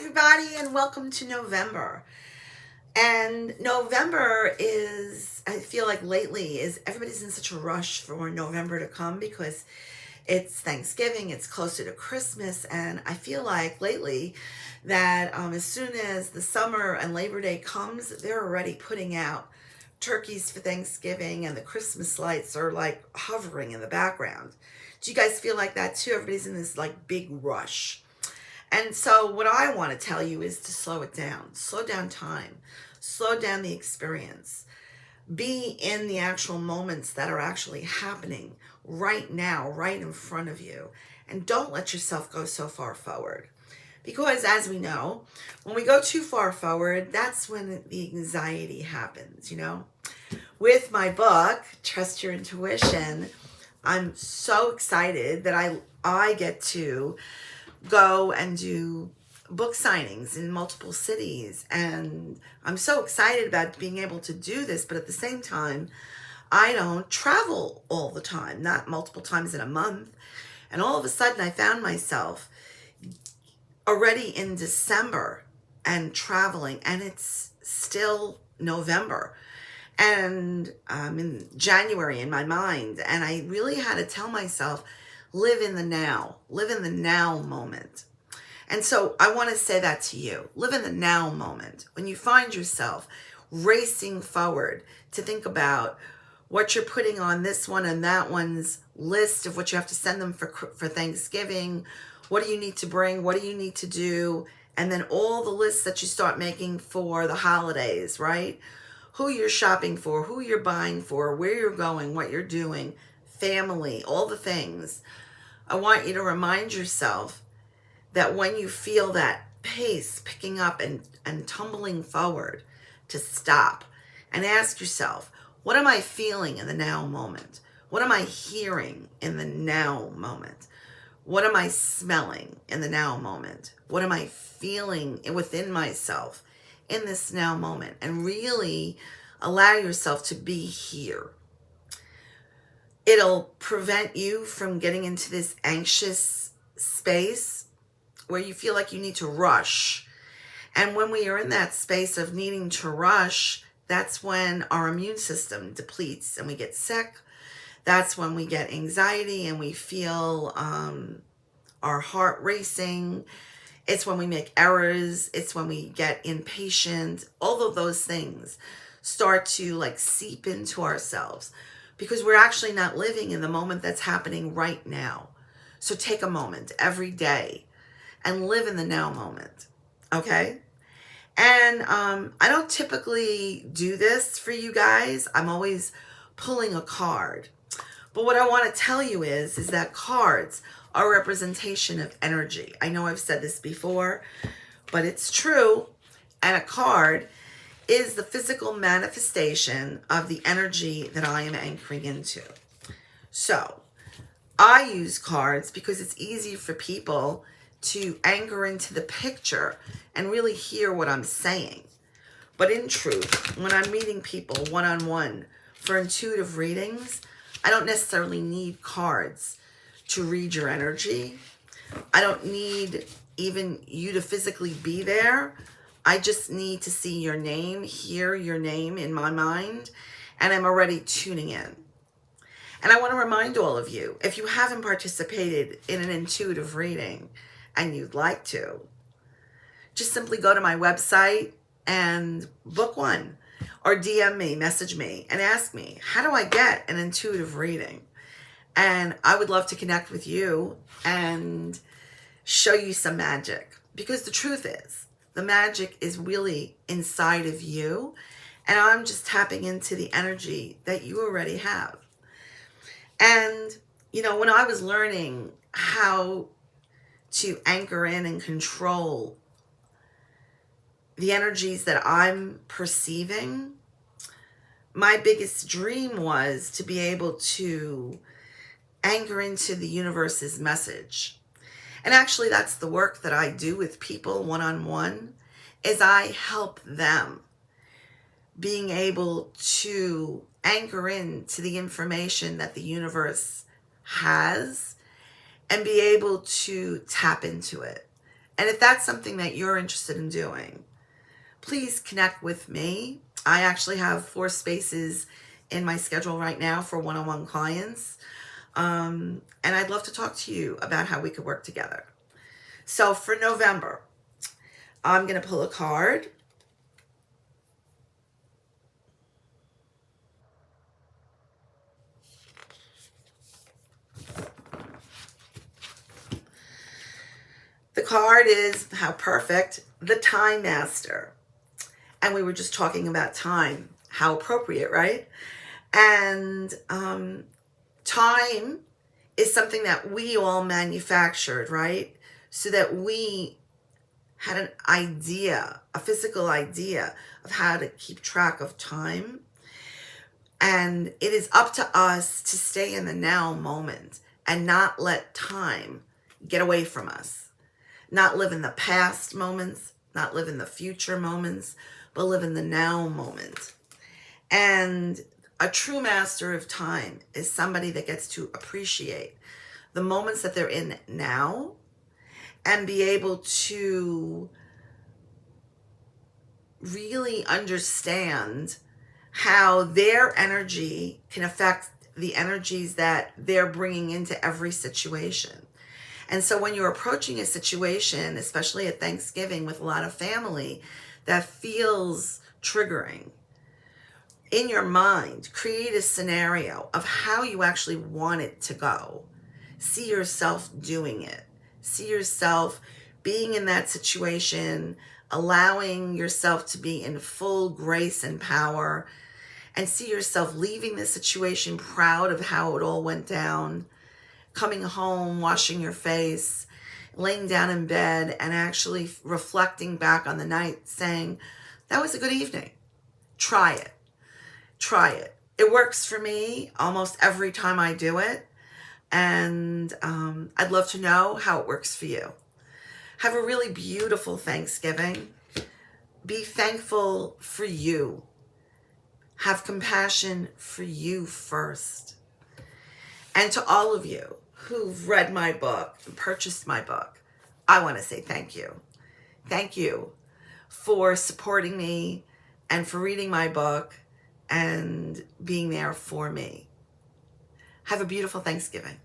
everybody, and welcome to November. And November is, I feel like lately, is everybody's in such a rush for November to come because it's Thanksgiving, it's closer to Christmas, and I feel like lately that as soon as the summer and Labor Day comes, they're already putting out turkeys for Thanksgiving, and the Christmas lights are like hovering in the background. Do you guys feel like that too? Everybody's in this like big rush. And so what I want to tell you is to slow it down. Slow down time. Slow down the experience. Be in the actual moments that are actually happening right now, right in front of you. And don't let yourself go so far forward. Because as we know, when we go too far forward, that's when the anxiety happens, With my book, Trust Your Intuition, I'm so excited that I get to go and do book signings in multiple cities, and I'm so excited about being able to do this. But at the same time, I don't travel all the time, not multiple times in a month. And all of a sudden I found myself already in December and traveling, and it's still November, and I'm in January in my mind. And I really had to tell myself, live in the now moment. And so I want to say that to you. Live in the now moment. When you find yourself racing forward to think about what you're putting on this one and that one's list of what you have to send them for Thanksgiving, what do you need to bring, what do you need to do, and then all the lists that you start making for the holidays, right? Who you're shopping for, who you're buying for, where you're going, what you're doing, family, all the things. I want you to remind yourself that when you feel that pace picking up and tumbling forward, to stop and ask yourself, what am I feeling in the now moment? What am I hearing in the now moment? What am I smelling in the now moment? What am I feeling within myself in this now moment? And really allow yourself to be here. It'll prevent you from getting into this anxious space where you feel like you need to rush. And when we are in that space of needing to rush, that's when our immune system depletes and we get sick. That's when we get anxiety and we feel our heart racing. It's when we make errors. It's when we get impatient. All of those things start to like seep into ourselves, because we're actually not living in the moment that's happening right now. So take a moment every day and live in the now moment, okay? And I don't typically do this for you guys. I'm always pulling a card. But what I want to tell you is that cards are a representation of energy. I know I've said this before, but it's true. And a card is the physical manifestation of the energy that I am anchoring into. So I use cards because it's easy for people to anchor into the picture and really hear what I'm saying. But in truth, when I'm meeting people one-on-one for intuitive readings, I don't necessarily need cards to read your energy. I don't need even you to physically be there. I just need to see your name, hear your name in my mind, and I'm already tuning in. And I want to remind all of you, if you haven't participated in an intuitive reading and you'd like to, just simply go to my website and book one, or DM me, message me, and ask me, how do I get an intuitive reading? And I would love to connect with you and show you some magic. Because the truth is, the magic is really inside of you, and I'm just tapping into the energy that you already have. And, when I was learning how to anchor in and control the energies that I'm perceiving, my biggest dream was to be able to anchor into the universe's message. And actually, that's the work that I do with people one-on-one, is I help them being able to anchor into the information that the universe has and be able to tap into it And if that's something that you're interested in doing, please connect with me. I actually have 4 spaces in my schedule right now for one-on-one clients. And I'd love to talk to you about how we could work together. So for November, I'm going to pull a card. The card is, how perfect, the Time Master. And we were just talking about time. How appropriate, right? And time is something that we all manufactured, right? So that we had an idea, a physical idea of how to keep track of time. And it is up to us to stay in the now moment and not let time get away from us. Not live in the past moments, not live in the future moments, but live in the now moment. And a true master of time is somebody that gets to appreciate the moments that they're in now and be able to really understand how their energy can affect the energies that they're bringing into every situation. And so when you're approaching a situation, especially at Thanksgiving with a lot of family, that feels triggering, in your mind, create a scenario of how you actually want it to go. See yourself doing it. See yourself being in that situation, allowing yourself to be in full grace and power, and see yourself leaving the situation proud of how it all went down, coming home, washing your face, laying down in bed, and actually reflecting back on the night saying, that was a good evening. Try it. Try it. It works for me almost every time I do it. And I'd love to know how it works for you. Have a really beautiful Thanksgiving. Be thankful for you. Have compassion for you first. And to all of you who've read my book and purchased my book, I want to say thank you. Thank you for supporting me and for reading my book and being there for me. Have a beautiful Thanksgiving.